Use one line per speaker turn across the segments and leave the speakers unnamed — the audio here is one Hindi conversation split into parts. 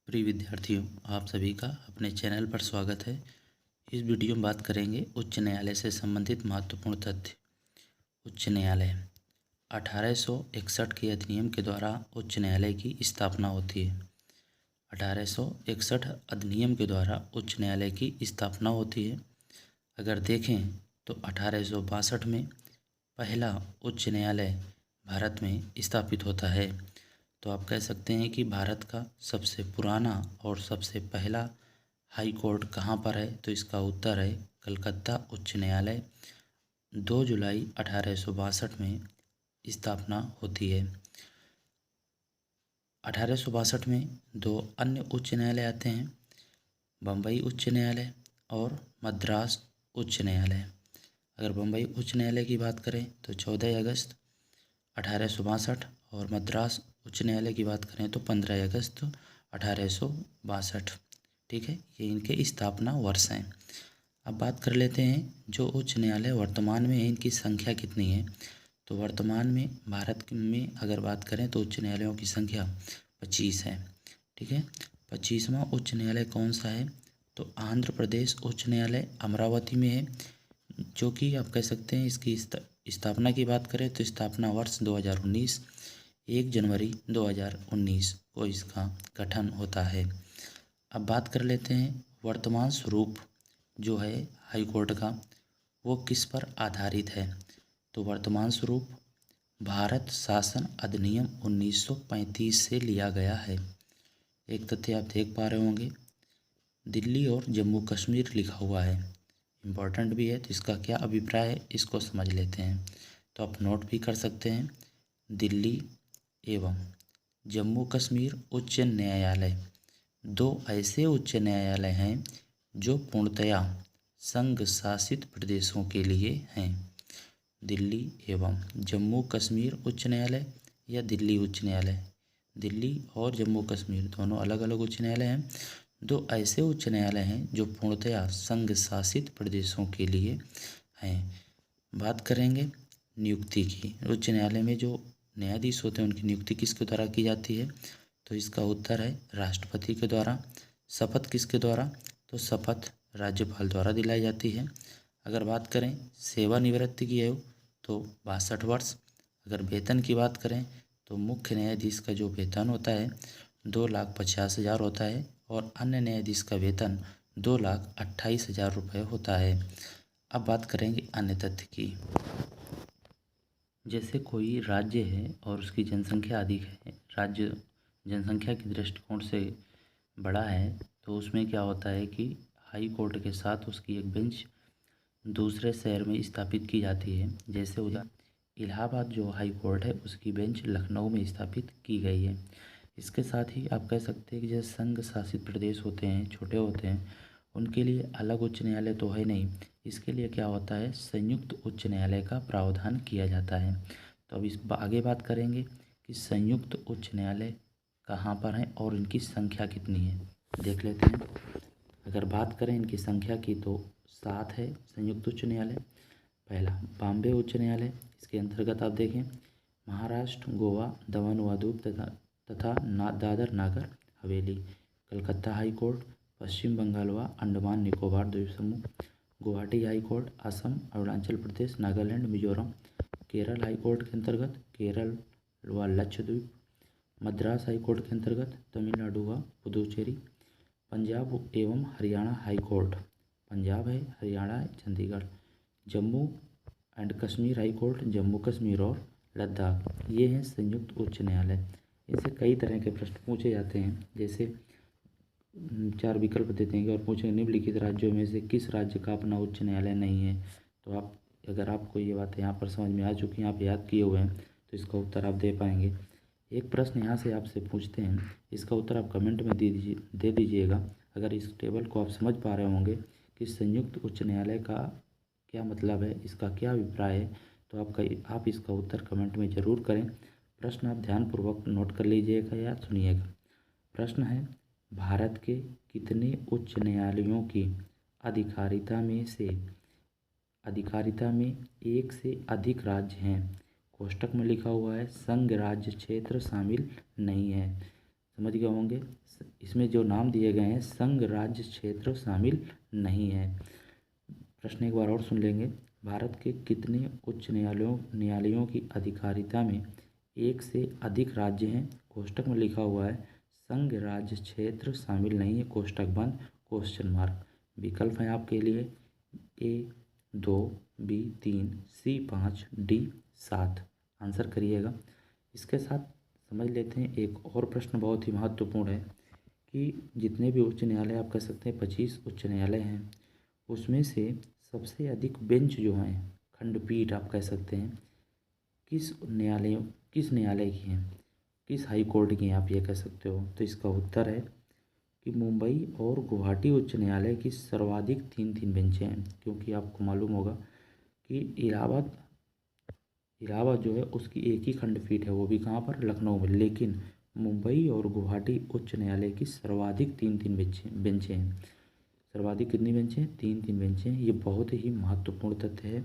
प्रिय विद्यार्थियों, आप सभी का अपने चैनल पर स्वागत है। इस वीडियो में बात करेंगे उच्च न्यायालय से संबंधित महत्वपूर्ण तथ्य। उच्च न्यायालय 1861 के अधिनियम के द्वारा उच्च न्यायालय की स्थापना होती है। 1861 अधिनियम के द्वारा उच्च न्यायालय की स्थापना होती है। अगर देखें तो 1862 में पहला उच्च न्यायालय भारत में स्थापित होता है। तो आप कह सकते हैं कि भारत का सबसे पुराना और सबसे पहला हाई कोर्ट कहाँ पर है, तो इसका उत्तर है कलकत्ता उच्च न्यायालय। 2 जुलाई 1862 में स्थापना होती है। 1862 में 2 अन्य उच्च न्यायालय आते हैं, बम्बई उच्च न्यायालय और मद्रास उच्च न्यायालय। अगर बम्बई उच्च न्यायालय की बात करें तो 14 अगस्त 1862 और मद्रास उच्च न्यायालय की बात करें तो 15 अगस्त 1862। ठीक है, ये इनके स्थापना वर्ष हैं। अब बात कर लेते हैं जो उच्च न्यायालय वर्तमान में है, इनकी संख्या कितनी है। तो वर्तमान में भारत में अगर बात करें तो उच्च न्यायालयों की संख्या 25 है। ठीक है, 25वां उच्च न्यायालय कौन सा है, तो आंध्र प्रदेश उच्च न्यायालय अमरावती में है, जो कि आप कह सकते हैं इसकी स्थापना की बात करें तो स्थापना वर्ष 2019, 1 जनवरी 2019 को इसका गठन होता है। अब बात कर लेते हैं वर्तमान स्वरूप जो है हाई कोर्ट का, वो किस पर आधारित है। तो वर्तमान स्वरूप भारत शासन अधिनियम 1935 से लिया गया है। एक तथ्य आप देख पा रहे होंगे, दिल्ली और जम्मू कश्मीर लिखा हुआ है, इम्पॉर्टेंट भी है, तो इसका क्या अभिप्राय है इसको समझ लेते हैं। तो आप नोट भी कर सकते हैं, दिल्ली एवं जम्मू कश्मीर उच्च न्यायालय 2 ऐसे उच्च न्यायालय हैं जो पूर्णतया संघ शासित प्रदेशों के लिए हैं। दिल्ली एवं जम्मू कश्मीर उच्च न्यायालय या दिल्ली उच्च न्यायालय, दिल्ली और जम्मू कश्मीर दोनों अलग अलग उच्च न्यायालय हैं। 2 ऐसे उच्च न्यायालय हैं जो पूर्णतया संघ शासित प्रदेशों के लिए हैं। बात करेंगे नियुक्ति की, उच्च न्यायालय में जो न्यायाधीश होते हैं उनकी नियुक्ति किसके द्वारा की जाती है, तो इसका उत्तर है राष्ट्रपति के द्वारा। शपथ किसके द्वारा, तो शपथ राज्यपाल द्वारा दिलाई जाती है। अगर बात करें सेवानिवृत्ति की आयु तो 62 वर्ष। अगर वेतन की बात करें तो मुख्य न्यायाधीश का जो वेतन होता है 2,50,000 होता है और अन्य न्यायाधीश का वेतन 2,28,000 रुपये होता है। अब बात करेंगे अन्य तथ्य की, जैसे कोई राज्य है और उसकी जनसंख्या अधिक है, राज्य जनसंख्या के दृष्टिकोण से बड़ा है, तो उसमें क्या होता है कि हाई कोर्ट के साथ उसकी एक बेंच दूसरे शहर में स्थापित की जाती है। जैसे उदाहरण इलाहाबाद जो हाई कोर्ट है उसकी बेंच लखनऊ में स्थापित की गई है। इसके साथ ही आप कह सकते हैं कि जैसे संघ शासित प्रदेश होते हैं, छोटे होते हैं, उनके लिए अलग उच्च न्यायालय तो है नहीं, इसके लिए क्या होता है संयुक्त उच्च न्यायालय का प्रावधान किया जाता है। तो अब इस आगे बात करेंगे कि संयुक्त उच्च न्यायालय कहाँ पर हैं और इनकी संख्या कितनी है, देख लेते हैं। अगर बात करें इनकी संख्या की तो 7 है संयुक्त उच्च न्यायालय। पहला बॉम्बे उच्च न्यायालय, इसके अंतर्गत आप देखें महाराष्ट्र, गोवा, दमन व दीव तथा दादर नागर हवेली। कलकत्ता हाई कोर्ट, पश्चिम बंगाल व अंडमान निकोबार द्वीप समूह। Guwahati high court, Assam, Arunachal Pradesh, Nagaland, Mizoram. Kerala high court के अंतर्गत केरल व लक्षद्वीप। मद्रास हाई कोर्ट के अंतर्गत तमिलनाडु व पुदुचेरी। पंजाब एवं हरियाणा हाई कोर्ट, पंजाब है, हरियाणा है, Chandigarh. Jammu and Kashmir high court, Jammu Kashmir और लद्दाख। ये हैं संयुक्त उच्च न्यायालय। इनसे कई तरह के प्रश्न पूछे जाते हैं, जैसे 4 विकल्प देते हैं और पूछेंगे निम्नलिखित राज्यों में से किस राज्य का अपना उच्च न्यायालय नहीं है। तो आप अगर आपको ये बातें यहाँ पर समझ में आ चुकी हैं, आप याद किए हुए हैं, तो इसका उत्तर आप दे पाएंगे। एक प्रश्न यहाँ से आपसे पूछते हैं, इसका उत्तर आप कमेंट में दे दीजिएगा। अगर इस टेबल को आप समझ पा रहे होंगे कि संयुक्त उच्च न्यायालय का क्या मतलब है, इसका क्या अभिप्राय है, तो आप इसका उत्तर कमेंट में ज़रूर करें। प्रश्न आप ध्यानपूर्वक नोट कर लीजिएगा या सुनिएगा। प्रश्न है, भारत के कितने उच्च न्यायालयों की अधिकारिता में एक से अधिक राज्य हैं। कोष्टक में लिखा हुआ है संघ राज्य क्षेत्र शामिल नहीं है। समझ गए होंगे। इसमें जो नाम दिए गए हैं संघ राज्य क्षेत्र शामिल नहीं है। प्रश्न एक बार और सुन लेंगे। भारत के कितने उच्च न्यायालयों की अधिकारिता में एक से अधिक राज्य हैं? कोष्टक में लिखा हुआ है संघ राज्य क्षेत्र शामिल नहीं है, कोष्टक बंद, क्वेश्चन मार्क। विकल्प है आपके लिए A 2, B 3, C 5, D 7। Answer करिएगा। इसके साथ समझ लेते हैं एक और प्रश्न बहुत ही महत्वपूर्ण है कि जितने भी उच्च न्यायालय आप कह सकते हैं 25 उच्च न्यायालय हैं, उसमें से सबसे अधिक बेंच जो हैं, खंडपीठ आप कह सकते हैं, किस न्यायालय की हैं, किस हाई कोर्ट की हैं आप ये कह सकते हो। तो इसका उत्तर है कि मुंबई और गुवाहाटी उच्च न्यायालय की सर्वाधिक 3 बेंचें हैं। क्योंकि आपको मालूम होगा कि इलाहाबाद जो है उसकी एक ही खंडपीठ है, वो भी कहाँ पर, लखनऊ में। लेकिन मुंबई और गुवाहाटी उच्च न्यायालय की सर्वाधिक 3 बेंचें हैं। सर्वाधिक कितनी बेंचें? 3 बेंचें। ये बहुत ही महत्वपूर्ण तथ्य है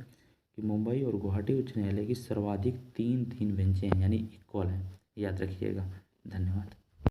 कि मुंबई और गुवाहाटी उच्च न्यायालय की सर्वाधिक 3 बेंचें हैं, यानी इक्वल हैं। याद रखिएगा। धन्यवाद।